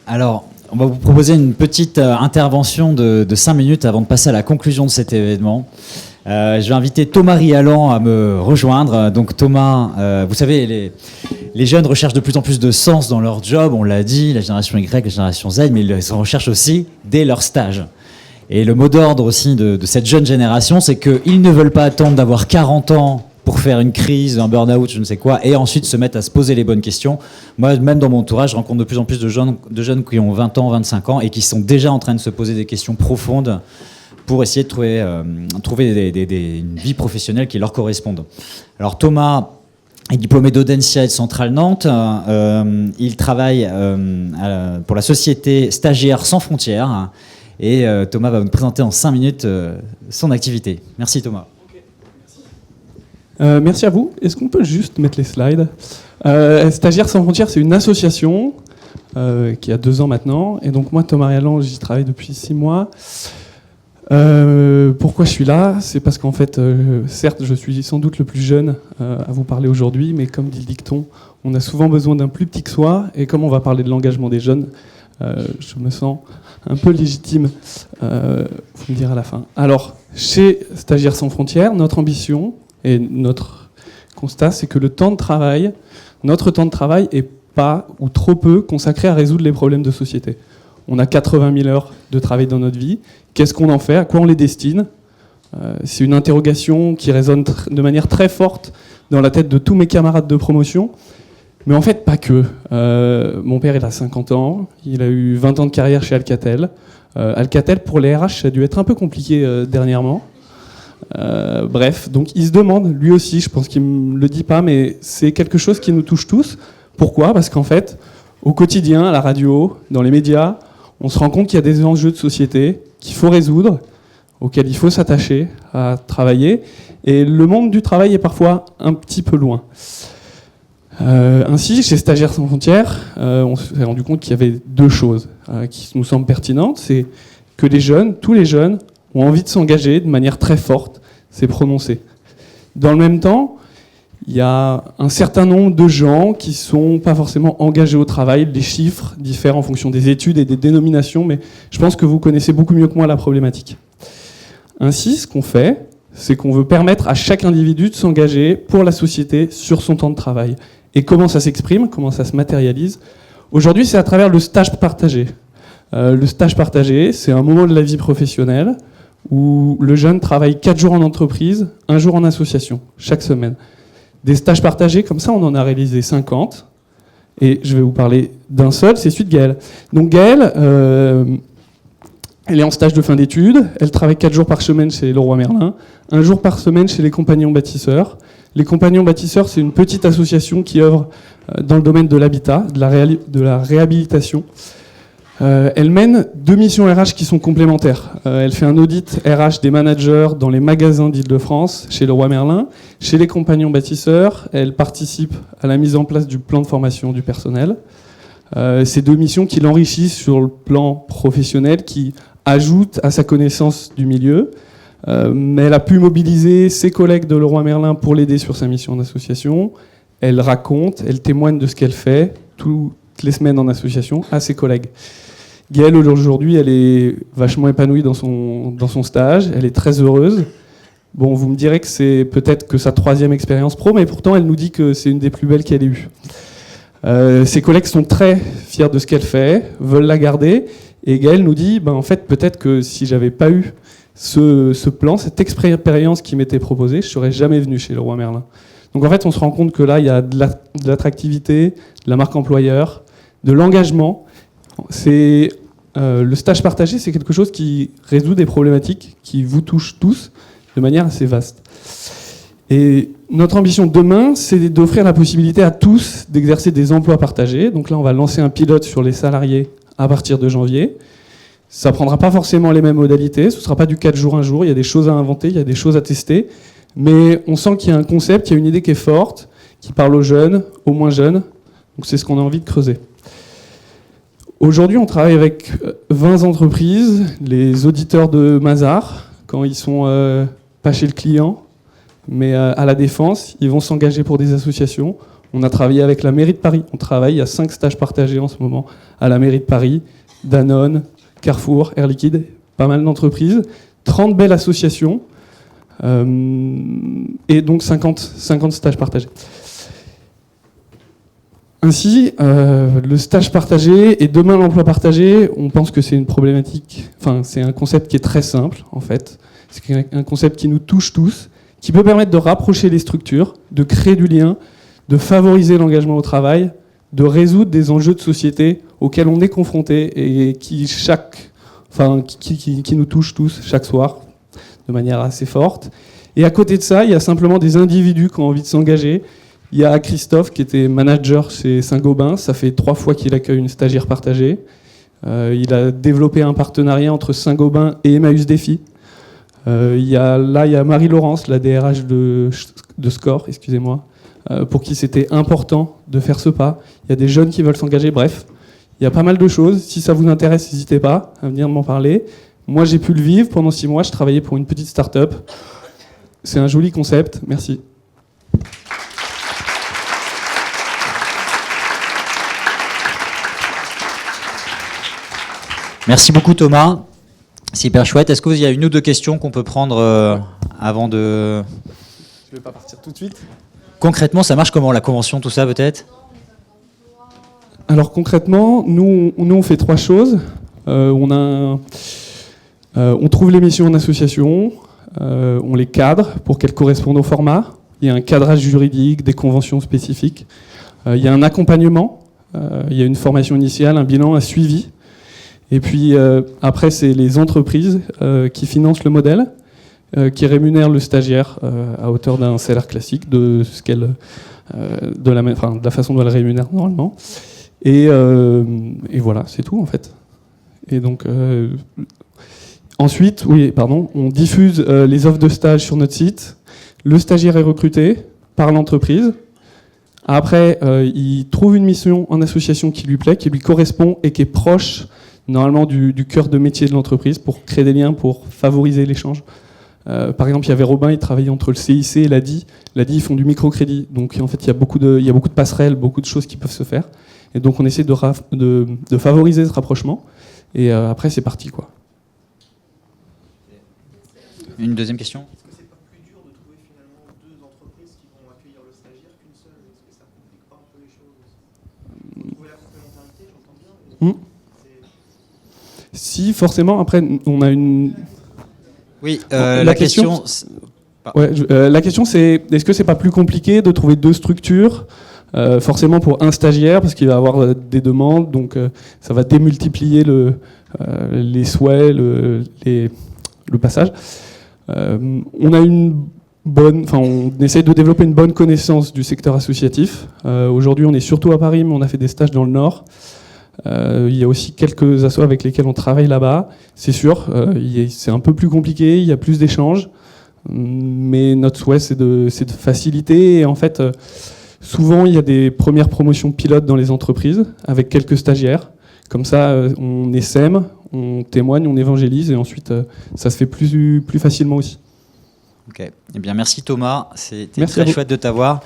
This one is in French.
Alors, on va vous proposer une petite intervention de 5 minutes avant de passer à la conclusion de cet événement. Je vais inviter Thomas Rialan à me rejoindre. Donc Thomas, vous savez, les jeunes recherchent de plus en plus de sens dans leur job, on l'a dit, la génération Y, la génération Z, mais ils en recherchent aussi dès leur stage. Et le mot d'ordre aussi de cette jeune génération, c'est qu'ils ne veulent pas attendre d'avoir 40 ans pour faire une crise, un burn-out, je ne sais quoi, et ensuite se mettre à se poser les bonnes questions. Moi, même dans mon entourage, je rencontre de plus en plus de jeunes qui ont 20 ans, 25 ans, et qui sont déjà en train de se poser des questions profondes pour essayer de trouver une vie professionnelle qui leur corresponde. Alors Thomas est diplômé d'Audencia et de Centrale Nantes. Il travaille pour la société Stagiaires sans frontières. Et Thomas va nous présenter en 5 minutes son activité. Merci Thomas. Merci à vous. Est-ce qu'on peut juste mettre les slides ? Stagiaires sans frontières, c'est une association qui a 2 ans maintenant. Et donc moi, Thomas Rialan, j'y travaille depuis 6 mois. Pourquoi je suis là ? C'est parce qu'en fait, certes, je suis sans doute le plus jeune à vous parler aujourd'hui, mais comme dit le dicton, on a souvent besoin d'un plus petit que soi. Et comme on va parler de l'engagement des jeunes, je me sens un peu légitime. Vous me direz à la fin. Alors, chez Stagiaires sans frontières, notre ambition et notre constat, c'est que notre temps de travail est pas ou trop peu consacré à résoudre les problèmes de société. On a 80 000 heures de travail dans notre vie. Qu'est-ce qu'on en fait ? À quoi on les destine ? C'est une interrogation qui résonne de manière très forte dans la tête de tous mes camarades de promotion. Mais en fait, pas que. Mon père, il a 50 ans. Il a eu 20 ans de carrière chez Alcatel. Alcatel, pour les RH, ça a dû être un peu compliqué dernièrement. Bref, donc il se demande, lui aussi, je pense qu'il ne me le dit pas, mais c'est quelque chose qui nous touche tous. Pourquoi ? Parce qu'en fait, au quotidien, à la radio, dans les médias, on se rend compte qu'il y a des enjeux de société qu'il faut résoudre, auxquels il faut s'attacher à travailler. Et le monde du travail est parfois un petit peu loin. Ainsi, chez Stagiaires sans frontières, on s'est rendu compte qu'il y avait 2 choses qui nous semblent pertinentes. C'est que les jeunes, tous les jeunes, ont envie de s'engager de manière très forte, c'est prononcé. Dans le même temps, il y a un certain nombre de gens qui ne sont pas forcément engagés au travail. Les chiffres diffèrent en fonction des études et des dénominations, mais je pense que vous connaissez beaucoup mieux que moi la problématique. Ainsi, ce qu'on fait, c'est qu'on veut permettre à chaque individu de s'engager pour la société sur son temps de travail. Et comment ça s'exprime, comment ça se matérialise ? Aujourd'hui, c'est à travers le stage partagé. Le stage partagé, c'est un moment de la vie professionnelle où le jeune travaille 4 jours en entreprise, 1 jour en association, chaque semaine. Des stages partagés, comme ça, on en a réalisé 50. Et je vais vous parler d'un seul, c'est celui de Gaëlle. Donc Gaëlle, elle est en stage de fin d'études, elle travaille 4 jours par semaine chez Leroy Merlin, 1 jour par semaine chez les Compagnons Bâtisseurs. Les Compagnons Bâtisseurs, c'est une petite association qui œuvre dans le domaine de l'habitat, de la réhabilitation. Elle mène 2 missions RH qui sont complémentaires. Elle fait un audit RH des managers dans les magasins d'Île-de-France, chez Leroy Merlin. Chez les Compagnons Bâtisseurs, elle participe à la mise en place du plan de formation du personnel. Ces 2 missions qui l'enrichissent sur le plan professionnel, qui ajoutent à sa connaissance du milieu. Mais elle a pu mobiliser ses collègues de Leroy Merlin pour l'aider sur sa mission d'association. Elle raconte, elle témoigne de ce qu'elle fait toutes les semaines en association à ses collègues. Gaëlle, aujourd'hui, elle est vachement épanouie dans son stage, elle est très heureuse. Bon, vous me direz que c'est peut-être que sa 3e expérience pro, mais pourtant, elle nous dit que c'est une des plus belles qu'elle ait eues. Ses collègues sont très fiers de ce qu'elle fait, veulent la garder, et Gaëlle nous dit, en fait, peut-être que si j'avais pas eu ce plan, cette expérience qui m'était proposée, je serais jamais venu chez Leroy Merlin. Donc en fait, on se rend compte que là, il y a de l'attractivité, de la marque employeur, de l'engagement. Le stage partagé, c'est quelque chose qui résout des problématiques qui vous touchent tous de manière assez vaste. Et notre ambition demain, c'est d'offrir la possibilité à tous d'exercer des emplois partagés. Donc là, on va lancer un pilote sur les salariés à partir de janvier. Ça ne prendra pas forcément les mêmes modalités, ce ne sera pas du 4 jours 1 jour, il y a des choses à inventer, il y a des choses à tester. Mais on sent qu'il y a un concept, il y a une idée qui est forte, qui parle aux jeunes, aux moins jeunes. Donc c'est ce qu'on a envie de creuser. Aujourd'hui, on travaille avec 20 entreprises, les auditeurs de Mazars, quand ils sont pas chez le client, mais à la Défense, ils vont s'engager pour des associations. On a travaillé avec la mairie de Paris. On travaille, il y a 5 stages partagés en ce moment à la mairie de Paris, Danone, Carrefour, Air Liquide, pas mal d'entreprises, 30 belles associations, et donc 50 stages partagés. Ainsi, le stage partagé et demain l'emploi partagé, on pense que c'est une problématique, enfin c'est un concept qui est très simple en fait. C'est un concept qui nous touche tous, qui peut permettre de rapprocher les structures, de créer du lien, de favoriser l'engagement au travail, de résoudre des enjeux de société auxquels on est confronté et qui nous touchent tous chaque soir de manière assez forte. Et à côté de ça, il y a simplement des individus qui ont envie de s'engager. Il y a Christophe qui était manager chez Saint-Gobain, ça fait 3 fois qu'il accueille une stagiaire partagée. Il a développé un partenariat entre Saint-Gobain et Emmaüs Défi. Il y a Marie-Laurence, la DRH de Score, excusez-moi, pour qui c'était important de faire ce pas. Il y a des jeunes qui veulent s'engager, bref. Il y a pas mal de choses. Si ça vous intéresse, n'hésitez pas à venir m'en parler. Moi, j'ai pu le vivre pendant 6 mois. Je travaillais pour une petite start-up. C'est un joli concept. Merci. Merci beaucoup Thomas, c'est hyper chouette. Est-ce qu'il y a une ou deux questions qu'on peut prendre avant de... Je ne vais pas partir tout de suite. Concrètement, ça marche comment la convention, tout ça peut-être ? Alors concrètement, nous on fait 3 choses. On trouve les missions en association, on les cadre pour qu'elles correspondent au format. Il y a un cadrage juridique, des conventions spécifiques. Il y a un accompagnement, il y a une formation initiale, un bilan, un suivi. Et puis après, c'est les entreprises qui financent le modèle, qui rémunèrent le stagiaire à hauteur d'un salaire classique de la façon dont elle rémunère normalement. Et voilà, c'est tout en fait. Et donc ensuite, on diffuse les offres de stage sur notre site. Le stagiaire est recruté par l'entreprise. Après, il trouve une mission en association qui lui plaît, qui lui correspond et qui est proche normalement du cœur de métier de l'entreprise pour créer des liens, pour favoriser l'échange. Par exemple, il y avait Robin, il travaillait entre le CIC et l'ADI. L'ADI, ils font du microcrédit. Donc en fait, il y a beaucoup de passerelles, beaucoup de choses qui peuvent se faire. Et donc on essaie de favoriser ce rapprochement. Et après, c'est parti, quoi. Une deuxième question ? Est-ce que c'est pas plus dur de trouver finalement 2 entreprises qui vont accueillir le stagiaire qu'une seule ? Est-ce que ça complique pas un peu les choses ? Trouver la complémentarité, j'entends bien. Si, forcément, après, on a une... Oui, la question c'est est-ce que c'est pas plus compliqué de trouver 2 structures forcément pour un stagiaire, parce qu'il va avoir des demandes, donc ça va démultiplier les souhaits, le passage. On essaie de développer une bonne connaissance du secteur associatif. Aujourd'hui, on est surtout à Paris, mais on a fait des stages dans le Nord. Il y a aussi quelques assos avec lesquels on travaille là-bas. C'est sûr, c'est un peu plus compliqué, il y a plus d'échanges, mais notre souhait, c'est de faciliter. Et en fait, souvent, il y a des premières promotions pilotes dans les entreprises avec quelques stagiaires. Comme ça, on essaime, on témoigne, on évangélise, et ensuite, ça se fait plus facilement aussi. Ok. Eh bien, merci Thomas, c'était Merci très chouette de t'avoir.